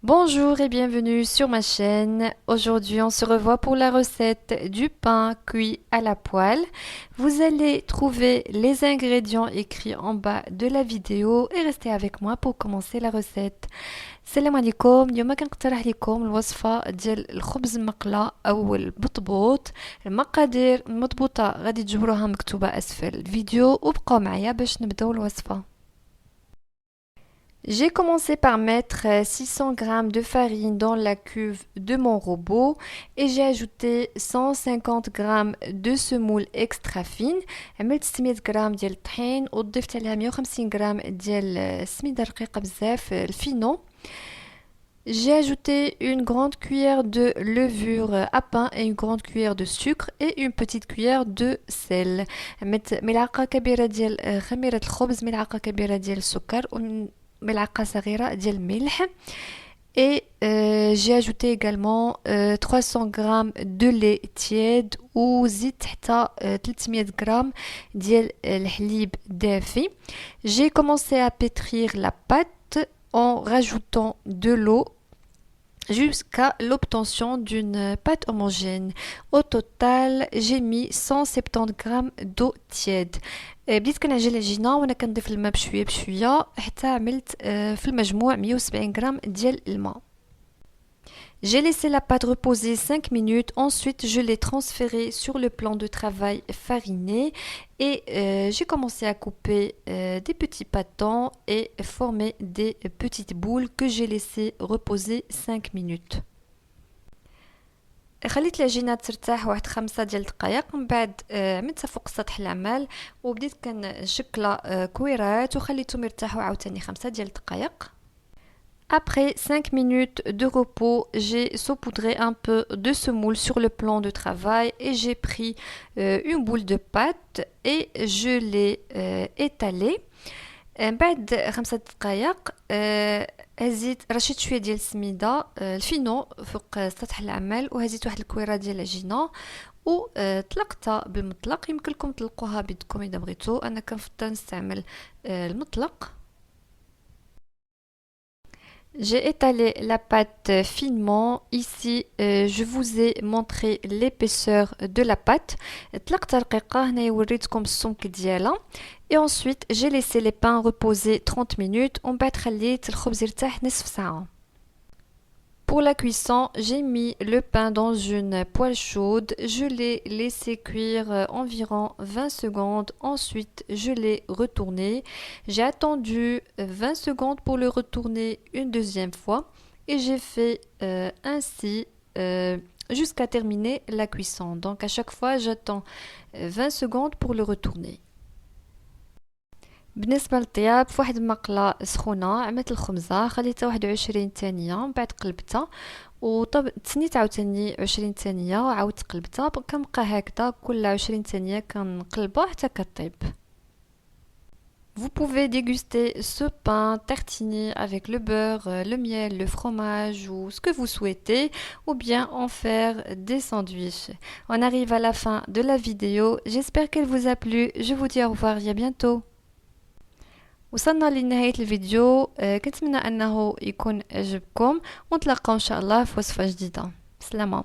Bonjour et bienvenue sur ma chaîne. Aujourd'hui, on se revoit pour la recette du pain cuit à la poêle. Vous allez trouver les ingrédients écrits en bas de la vidéo et restez avec moi pour commencer la recette. السلام عليكم. اليوم كنقترح لكم الوصفة ديال الخبز المقلى او البطبوط. المقادير المضبوطة غادي تجبروها مكتوبة اسفل الفيديو وبقوا معايا باش نبداو الوصفة. J'ai commencé par mettre 600 g de farine dans la cuve de mon robot et j'ai ajouté 150 g de semoule extra fine. عملت 600 g ديال الطحين وضفت عليها 150 g ديال السميدة رقيقة بزاف الفينو. J'ai ajouté une grande cuillère de levure à pain et une grande cuillère de sucre et une petite cuillère de sel. ملعقة كبيرة ديال خميرة الخبز، ملعقة كبيرة ديال السكر ملعقة صغيرة ديال الملح. Et j'ai ajouté également 300 g de lait tiède وزيت حتى 300 g ديال الحليب دافي. J'ai commencé à pétrir la pâte en rajoutant de l'eau jusqu'à l'obtention d'une pâte homogène. Au total, j'ai mis 170 g d'eau tiède. بديت كنعجن العجينه وانا كنضيف الماء بشويه بشويه حتى عملت في المجموع 170 g ديال الماء. J'ai laissé la pâte reposer 5 minutes, ensuite je l'ai transférée sur le plan de travail fariné et j'ai commencé à couper des petits pâtons et former des petites boules que j'ai laissées reposer 5 minutes. خليت العجينه ترتاح واحد 5 ديال الدقائق، من بعد عملتها فوق سطح العمل وبديت كنشكلها كويرات وخليتهم يرتاحوا عاوتاني 5 ديال الدقائق. Après 5 minutes de repos, j'ai saupoudré un peu de semoule sur le plan de travail et j'ai pris une boule de pâte et je l'ai étalée. بعد 5 دقائق هزيت رشيت شويه ديال السميده الفينو فوق سطح العمل وهزيت واحد الكويره ديال العجينه وطلقتها بالمطلق. يمكن لكم تطلقوها بيدكم اذا بغيتوا، انا كنفضل نستعمل المطلق. J'ai étalé la pâte finement. Ici, je vous ai montré l'épaisseur de la pâte. طلقتها رقيقة، هنايا وريتكم السمك ديالها. Et ensuite, j'ai laissé les pains reposer 30 minutes. ومن بعد خليت الخبز يرتاح نصف ساعة. Pour la cuisson, j'ai mis le pain dans une poêle chaude. Je l'ai laissé cuire environ 20 secondes. Ensuite, je l'ai retourné. J'ai attendu 20 secondes pour le retourner une deuxième fois. Et j'ai fait ainsi jusqu'à terminer la cuisson. Donc à chaque fois, j'attends 20 secondes pour le retourner. بالنسبه للطياب، في واحد المقله سخونه عملت الخبزه خليتها 21 ثانيه، من بعد قلبتها تسنيت عاوتاني 20 ثانيه وعاودت قلبتها. كنبقى هكذا كل 20 ثانيه كنقلبها حتى كطيب. Vous pouvez déguster ce pain tartiné avec le beurre, le miel, le fromage ou ce que vous souhaitez, ou bien en faire des sandwichs. On arrive à la fin de la vidéo. J'espère qu'elle vous a plu. Je vous dis au revoir et à bientôt. وصلنا لنهاية الفيديو، كنتمنى أنه يكون عجبكم ونتلاقاو إن شاء الله في وصفة جديدة. بسلامة.